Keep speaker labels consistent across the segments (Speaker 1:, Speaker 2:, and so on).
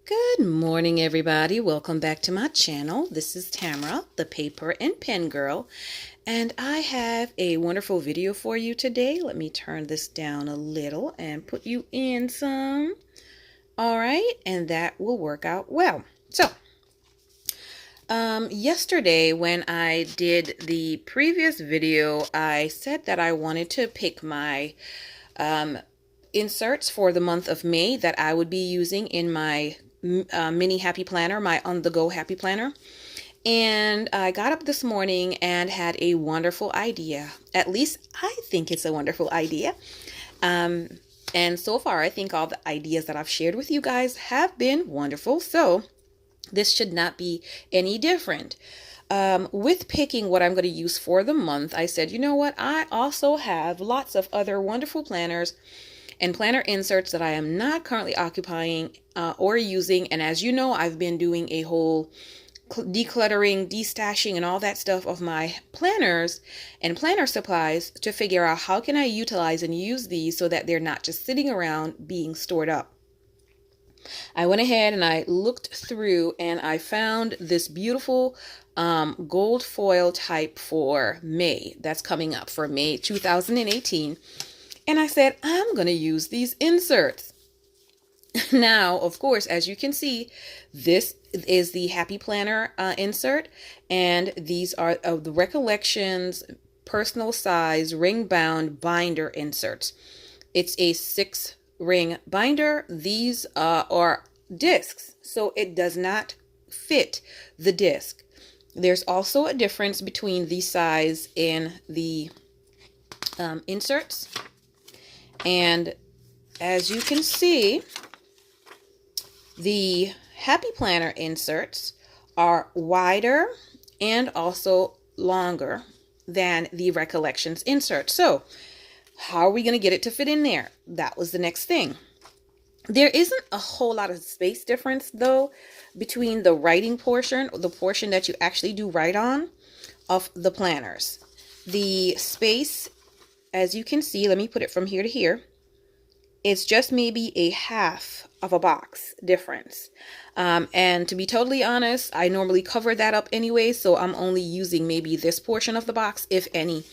Speaker 1: Good morning, everybody. Welcome back to my channel. This is Tamara, the paper and pen girl, and I have a wonderful video for you today. Let me turn this down a little and put you in some. All right, and that will work out well. So, yesterday when I did the previous video, I said that I wanted to pick my inserts for the month of May that I would be using in my mini happy planner, my on-the-go happy planner. And I got up this morning and had a wonderful idea. At least I think it's a wonderful idea. And so far, I think all the ideas that I've shared with you guys have been wonderful. So this should not be any different. With picking what I'm going to use for the month, I said, you know what? I also have lots of other wonderful planners and planner inserts that I am not currently occupying or using. And as you know, I've been doing a whole decluttering, destashing, and all that stuff of my planners and planner supplies to figure out how can I utilize and use these so that they're not just sitting around being stored up. I went ahead and I looked through and I found this beautiful gold foil type for May. That's coming up for May 2018. And I said, I'm going to use these inserts. Now, of course, as you can see, this is the Happy Planner insert. And these are the Recollections personal size ring bound binder inserts. It's a 6-ring binder. These are discs, so it does not fit the disc. There's also a difference between the size in the inserts. And as you can see, the Happy Planner inserts are wider and also longer than the Recollections insert. So how are we going to get it to fit in there? That was the next thing. There isn't a whole lot of space difference though between the writing portion, or the portion that you actually do write on, of the planners. The space, as you can see, let me put it from here to here, it's just maybe a half of a box difference. And to be totally honest, I normally cover that up anyway, so I'm only using maybe this portion of the box, if any.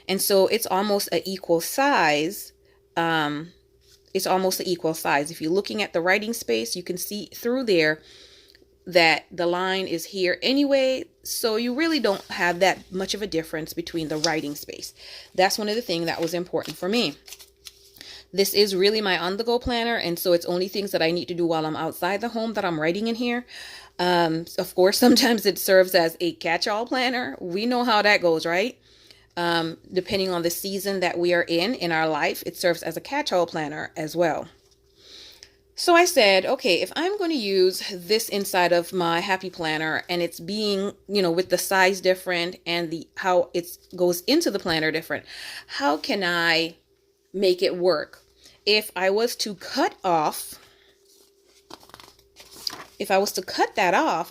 Speaker 1: And so it's almost an equal size. It's almost an equal size. If you're looking at the writing space, you can see through there that the line is here anyway, so you really don't have that much of a difference between the writing space. That's one of the things that was important for me. This is really my on-the-go planner, and so it's only things that I need to do while I'm outside the home that I'm writing in here. Of course, sometimes it serves as a catch-all planner. We know how that goes, right? Depending on the season that we are in our life, it serves as a catch-all planner as well. So I said, okay, if I'm going to use this inside of my Happy Planner and it's being, with the size different and how it goes into the planner different, how can I make it work? If I was to cut that off,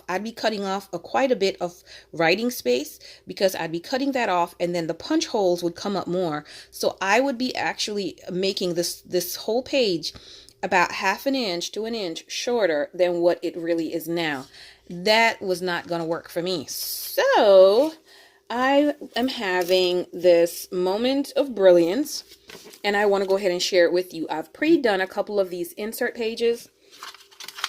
Speaker 1: I'd be cutting off quite a bit of writing space, because I'd be cutting that off and then the punch holes would come up more. So I would be actually making this whole page about half an inch to an inch shorter than what it really is now. That was not going to work for me. So I am having this moment of brilliance, and I want to go ahead and share it with you. I've pre-done a couple of these insert pages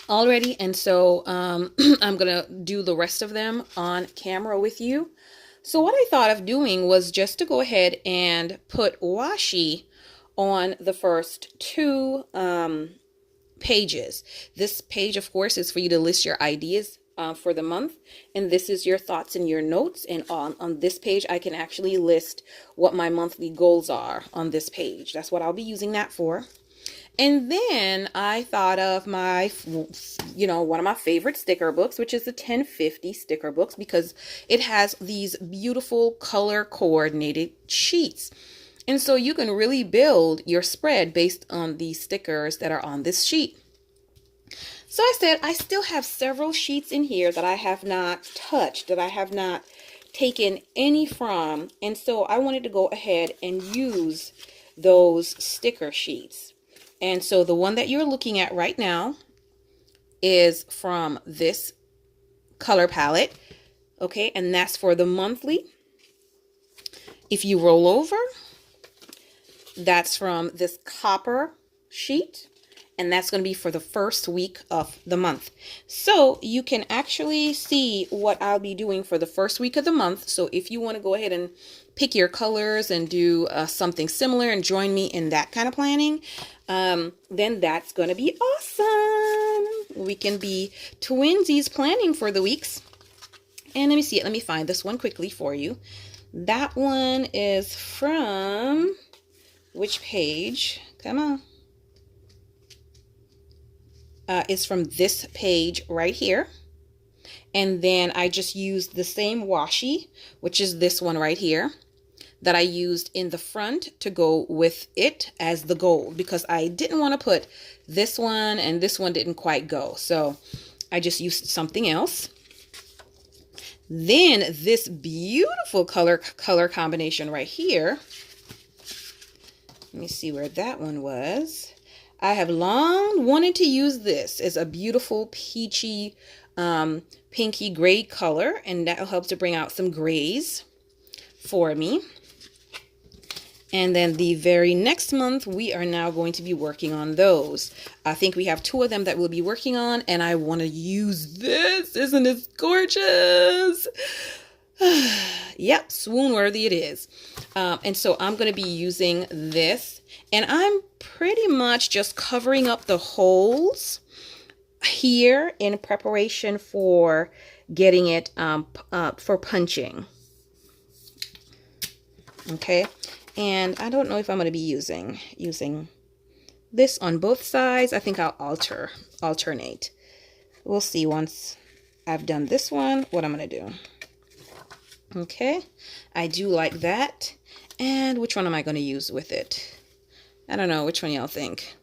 Speaker 1: already, and so I'm going to do the rest of them on camera with you. So what I thought of doing was just to go ahead and put washi on the first 2 pages. This page, of course, is for you to list your ideas for the month, and this is your thoughts and your notes. And on this page, I can actually list what my monthly goals are on this page. That's what I'll be using that for. And then I thought of my, one of my favorite sticker books, which is the 1050 sticker books, because it has these beautiful color coordinated sheets. And so you can really build your spread based on the stickers that are on this sheet. So I said, I still have several sheets in here that I have not touched, that I have not taken any from. And so I wanted to go ahead and use those sticker sheets. And so the one that you're looking at right now is from this color palette. Okay, and that's for the monthly. If you roll over, that's from this copper sheet, and that's going to be for the first week of the month. So you can actually see what I'll be doing for the first week of the month. So if you want to go ahead and pick your colors and do something similar and join me in that kind of planning, then that's going to be awesome. We can be twinsies planning for the weeks. And let me see it. Let me find this one quickly for you. That one is from which page? Come on. It's from this page right here. And then I just used the same washi, which is this one right here, that I used in the front to go with it as the gold, because I didn't want to put this one, and this one didn't quite go. So I just used something else. Then this beautiful color combination right here. Let me see where that one was. I have long wanted to use this. It's a beautiful peachy, pinky gray color, and that will help to bring out some grays for me. And then the very next month, we are now going to be working on those. I think we have 2 of them that we'll be working on, and I want to use this. Isn't it gorgeous? Yep, swoon worthy it is. And so I'm going to be using this, and I'm pretty much just covering up the holes here in preparation for getting it for punching. Okay, and I don't know if I'm going to be using this on both sides. I think I'll alternate. We'll see once I've done this one what I'm going to do. Okay, I do like that. And which one am I going to use with it? I don't know. Which one y'all think?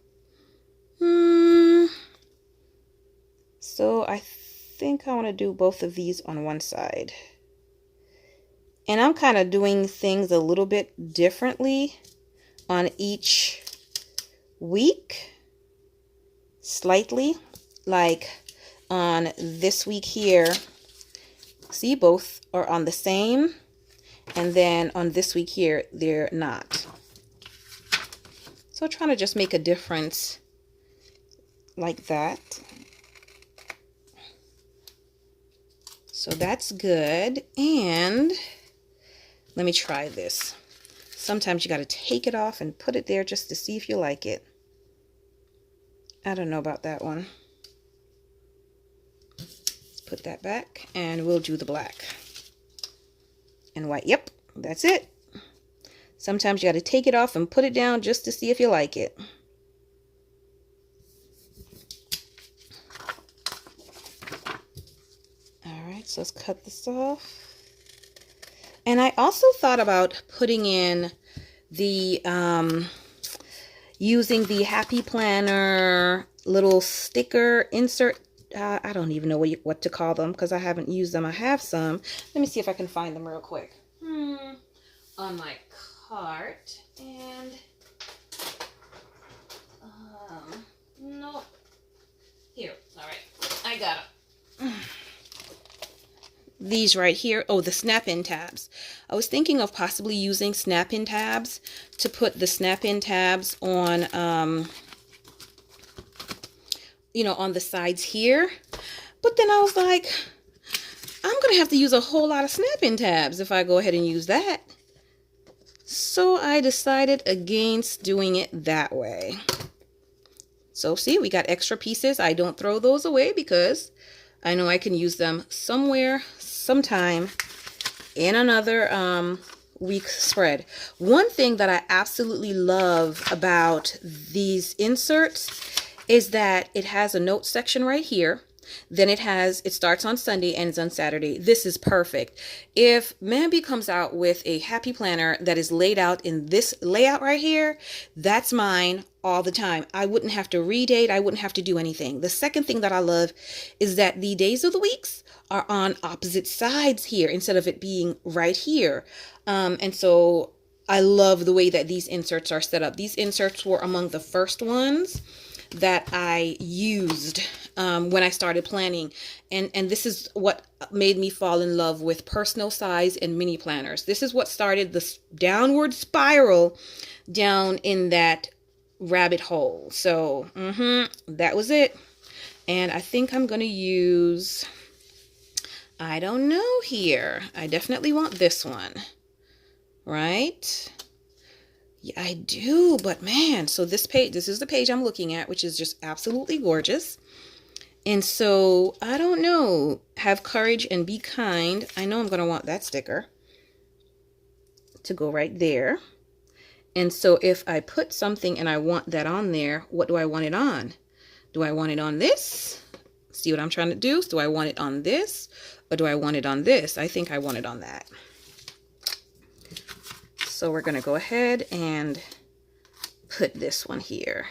Speaker 1: So I think I want to do both of these on one side. And I'm kind of doing things a little bit differently on each week. Slightly. Like on this week here. See, both are on the same, and then on this week here, they're not. So trying to just make a difference like that. So that's good. And let me try this. Sometimes you got to take it off and put it there just to see if you like it. I don't know about that one. Put that back, and we'll do the black and white. Yep, that's it. Sometimes you got to take it off and put it down just to see if you like it. All right, so let's cut this off. And I also thought about putting in the using the Happy Planner little sticker insert. I don't even know what to call them because I haven't used them. I have some. Let me see if I can find them real quick. On my cart. And no. Here. All right. I got them. These right here. Oh, the snap-in tabs. I was thinking of possibly using snap-in tabs to put the snap-in tabs on you know, on the sides here. But then I was like, I'm going to have to use a whole lot of snap-in tabs if I go ahead and use that. So I decided against doing it that way. So see, we got extra pieces. I don't throw those away because I know I can use them somewhere, sometime in another week spread. One thing that I absolutely love about these inserts is that it has a note section right here. Then it starts on Sunday, ends on Saturday. This is perfect. If Mambi comes out with a Happy Planner that is laid out in this layout right here, that's mine all the time. I wouldn't have to redate. I wouldn't have to do anything. The second thing that I love is that the days of the weeks are on opposite sides here instead of it being right here. And so I love the way that these inserts are set up. These inserts were among the first ones that I used when I started planning. And this is what made me fall in love with personal size and mini planners. This is what started this downward spiral down in that rabbit hole. So that was it. And I think I'm going to use, I don't know here. I definitely want this one, right? Yeah, I do, but man, so this page, this is the page I'm looking at, which is just absolutely gorgeous. And so, I don't know, have courage and be kind. I know I'm going to want that sticker to go right there. And so if I put something and I want that on there, what do I want it on? Do I want it on this? See what I'm trying to do? Do I want it on this? Or do I want it on this? I think I want it on that. So we're going to go ahead and put this one here.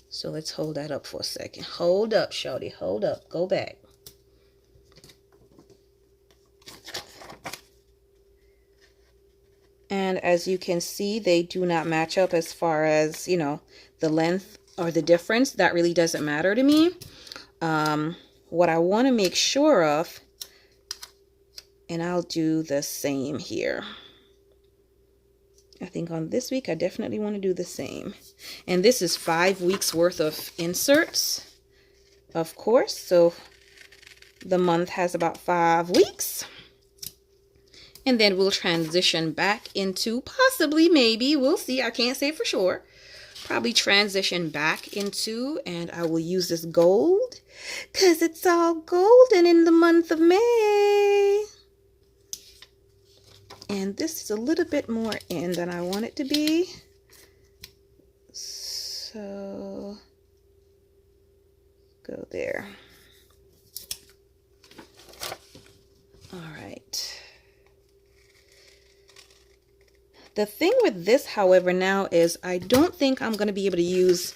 Speaker 1: So let's hold that up for a second. Hold up, shawty. Hold up. Go back. And as you can see, they do not match up as far as, you know, the length or the difference. That really doesn't matter to me. What I want to make sure of, and I'll do the same here. I think on this week, I definitely want to do the same. And this is 5 weeks worth of inserts, of course. So the month has about 5 weeks. And then we'll transition back into possibly, maybe, we'll see. I can't say for sure. Probably transition back into, and I will use this gold because it's all golden in the month of May. And this is a little bit more in than I want it to be. So, go there. All right. The thing with this, however, now is I don't think I'm going to be able to use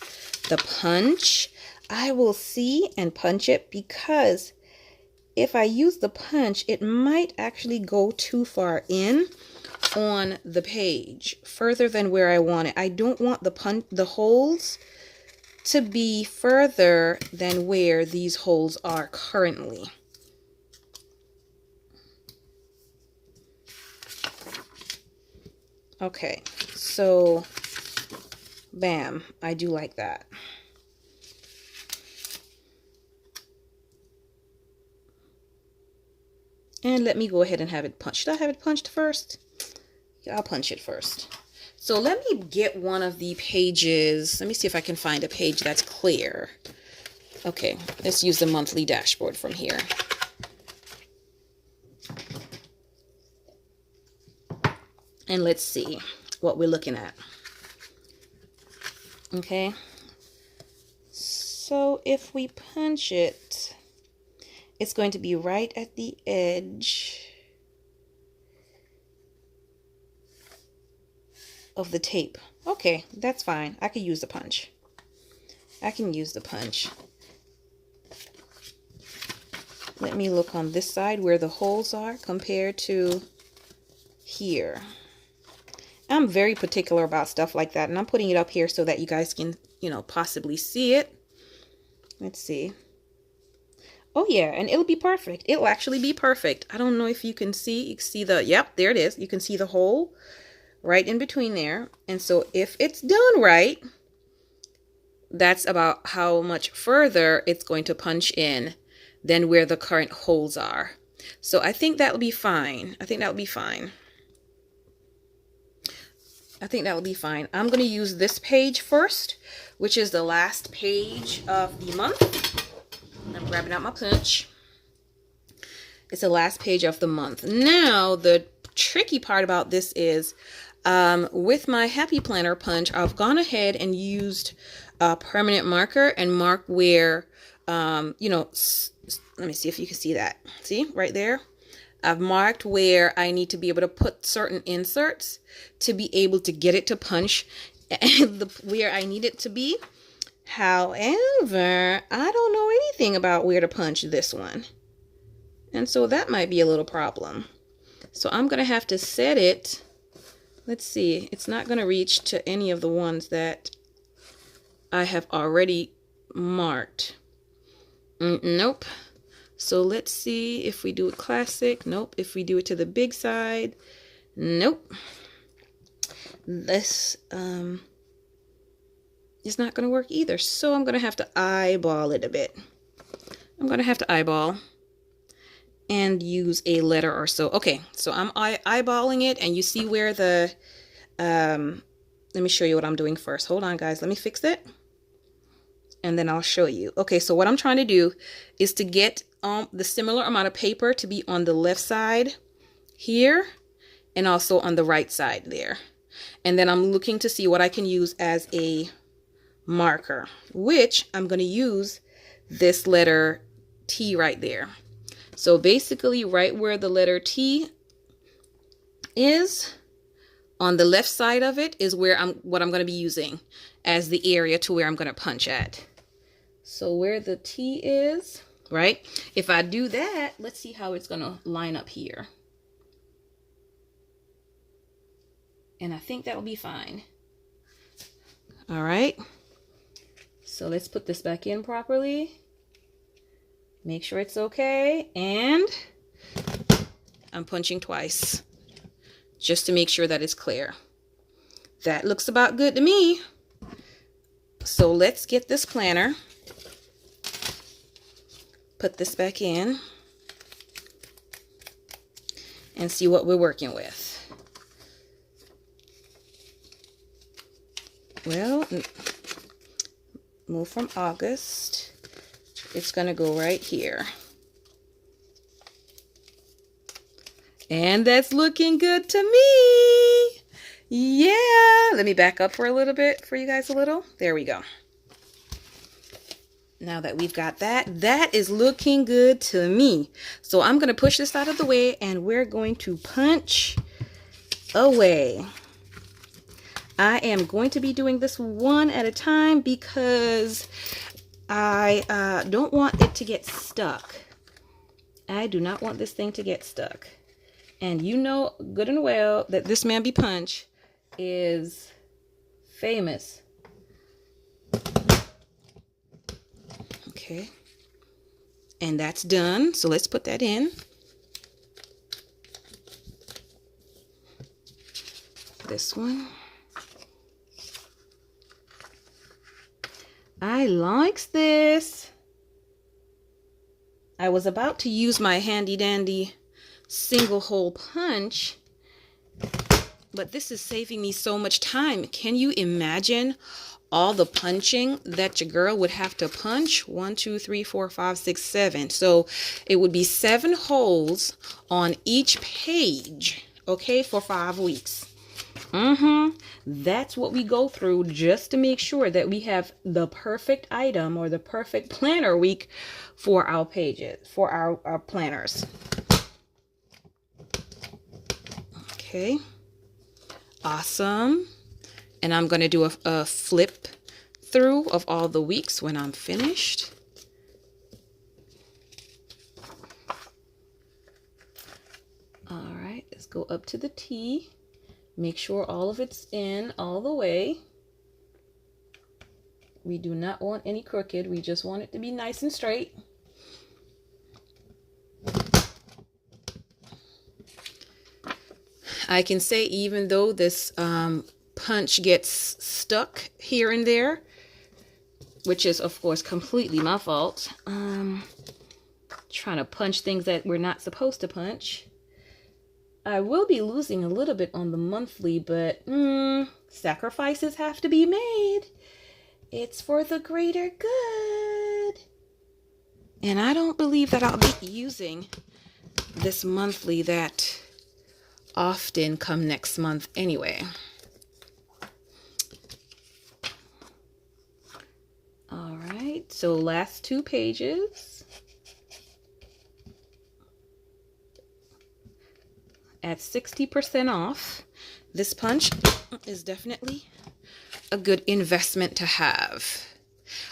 Speaker 1: the punch. I will see and punch it because if I use the punch, it might actually go too far in on the page, further than where I want it. I don't want the holes to be further than where these holes are currently. Okay, so bam, I do like that. And let me go ahead and have it punched. Should I have it punched first? Yeah, I'll punch it first. So let me get one of the pages. Let me see if I can find a page that's clear. Okay, let's use the monthly dashboard from here. And let's see what we're looking at. Okay. So if we punch it, it's going to be right at the edge of the tape. Okay, that's fine. I could use the punch. I can use the punch. Let me look on this side where the holes are compared to here. I'm very particular about stuff like that, and I'm putting it up here so that you guys can, you know, possibly see it. Let's see. Oh yeah, and it'll be perfect. It'll actually be perfect. I don't know if you can see. You can see the, yep, there it is. You can see the hole right in between there. And so if it's done right, that's about how much further it's going to punch in than where the current holes are. So I think that'll be fine. I think that'll be fine. I think that will be fine. I'm going to use this page first, which is the last page of the month. I'm grabbing out my punch. It's the last page of the month. Now, the tricky part about this is with my Happy Planner punch, I've gone ahead and used a permanent marker and marked where, you know, let me see if you can see that. See, right there? I've marked where I need to be able to put certain inserts to be able to get it to punch where I need it to be. However, I don't know anything about where to punch this one. And so that might be a little problem. So I'm going to have to set it. Let's see. It's not going to reach to any of the ones that I have already marked. Nope. So let's see if we do it classic. Nope. If we do it to the big side. Nope. This is not going to work either. So I'm going to have to eyeball it a bit. I'm going to have to eyeball and use a letter or so. Okay, so I'm eyeballing it, and you see where the, let me show you what I'm doing first. Hold on, guys. Let me fix it, and then I'll show you. Okay, so what I'm trying to do is to get the similar amount of paper to be on the left side here, and also on the right side there. And then I'm looking to see what I can use as a marker, which I'm going to use this letter T right there. So basically right where the letter T is, on the left side of it is where what I'm going to be using as the area to where I'm going to punch at. So where the T is, right? If I do that, let's see how it's going to line up here. And I think that will be fine. All right. So let's put this back in properly. Make sure it's okay. And I'm punching twice just to make sure that it's clear. That looks about good to me. So let's get this planner. Put this back in and see what we're working with. Well, move from August. It's going to go right here. And that's looking good to me. Yeah. Let me back up for a little bit for you guys a little. There we go. Now that we've got that, that is looking good to me. So I'm going to push this out of the way, and we're going to punch away. I am going to be doing this one at a time because I don't want it to get stuck. I do not want this thing to get stuck. And you know good and well that this Mamby punch is famous. Okay. And that's done. So let's put that in. This one. I likes this. I was about to use my handy dandy single hole punch, but this is saving me so much time. Can you imagine all the punching that your girl would have to punch? 1, 2, 3, 4, 5, 6, 7. So it would be 7 holes on each page, okay, for 5 weeks. That's what we go through just to make sure that we have the perfect item or the perfect planner week for our pages, for our planners. Okay. Awesome. And I'm going to do a flip through of all the weeks when I'm finished. All right, let's go up to the T. Make sure all of it's in all the way. We do not want any crooked. We just want it to be nice and straight. I can say even though this punch gets stuck here and there, which is of course completely my fault, trying to punch things that we're not supposed to punch. I will be losing a little bit on the monthly, but sacrifices have to be made. It's for the greater good. And I don't believe that I'll be using this monthly that often come next month anyway. All right, so last 2 pages. At 60% off, this punch is definitely a good investment to have.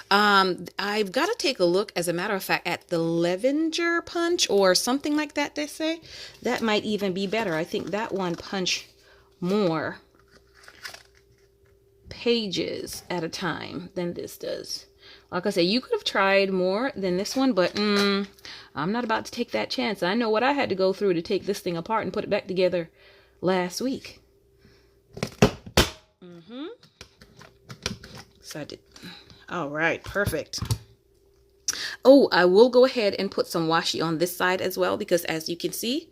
Speaker 1: I've got to take a look, as a matter of fact, at the Levenger punch or something like that, they say. That might even be better. I think that one punch more pages at a time than this does. Like I said, you could have tried more than this one, but I'm not about to take that chance. I know what I had to go through to take this thing apart and put it back together last week. So I did. All right, perfect. Oh, I will go ahead and put some washi on this side as well, because as you can see,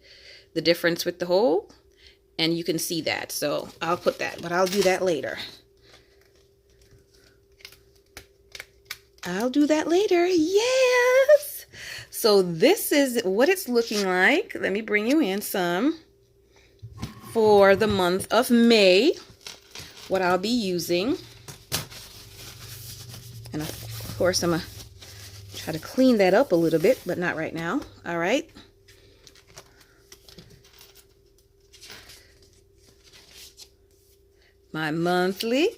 Speaker 1: the difference with the hole, and you can see that. So I'll put that, but I'll do that later. I'll do that later. Yes. So this is what it's looking like. Let me bring you in some for the month of May, what I'll be using. And of course, I'm going to try to clean that up a little bit, but not right now. All right. My monthly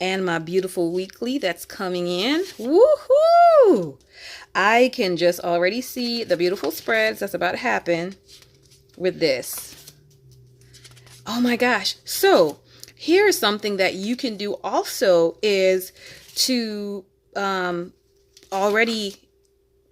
Speaker 1: and my beautiful weekly that's coming in. Woohoo! I can just already see the beautiful spreads that's about to happen with this. Oh my gosh. So here's something that you can do also, is to already,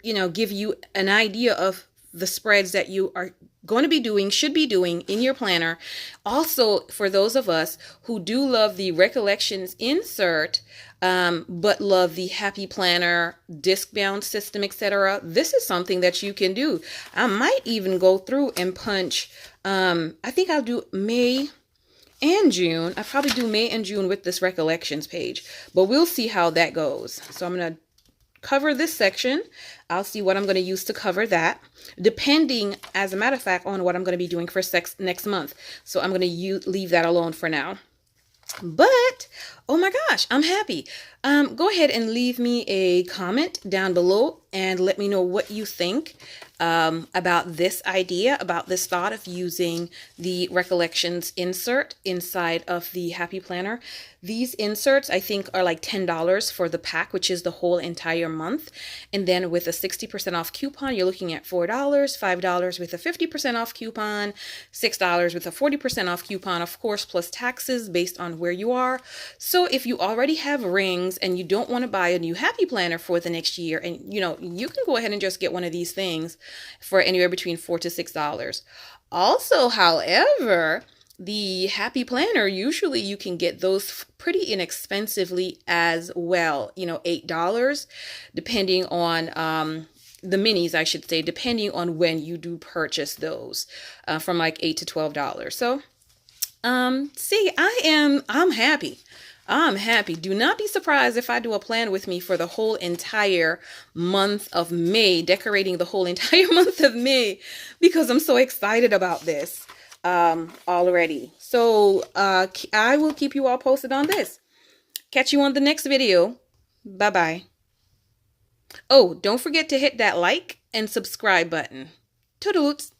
Speaker 1: give you an idea of the spreads that you are going to be doing, should be doing in your planner. Also, for those of us who do love the recollections insert, but love the happy planner disc bound system, etc., this is something that you can do. I might even go through and punch, I think I'll do May and June. I probably do May and June with this recollections page, but we'll see how that goes. So I'm going to cover this section. I'll see what I'm going to use to cover that, depending, as a matter of fact, on what I'm going to be doing for next month. So I'm going to leave that alone for now. But oh my gosh, I'm happy. Go ahead and leave me a comment down below and let me know what you think about this idea, about this thought of using the recollections insert inside of the Happy Planner. These inserts, I think, are like $10 for the pack, which is the whole entire month. And then with a 60% off coupon, you're looking at $4, $5 with a 50% off coupon, $6 with a 40% off coupon, of course, plus taxes based on where you are. So if you already have rings and you don't want to buy a new Happy Planner for the next year, and you can go ahead and just get one of these things for anywhere between $4 to $6. Also, however, the Happy Planner, usually you can get those pretty inexpensively as well, $8, depending on the minis, I should say, depending on when you do purchase those, from like $8 to $12. So see, I'm happy. I'm happy. Do not be surprised if I do a plan with me for the whole entire month of May, decorating the whole entire month of May, because I'm so excited about this already. So I will keep you all posted on this. Catch you on the next video. Bye-bye. Oh, don't forget to hit that like and subscribe button. Toodaloops.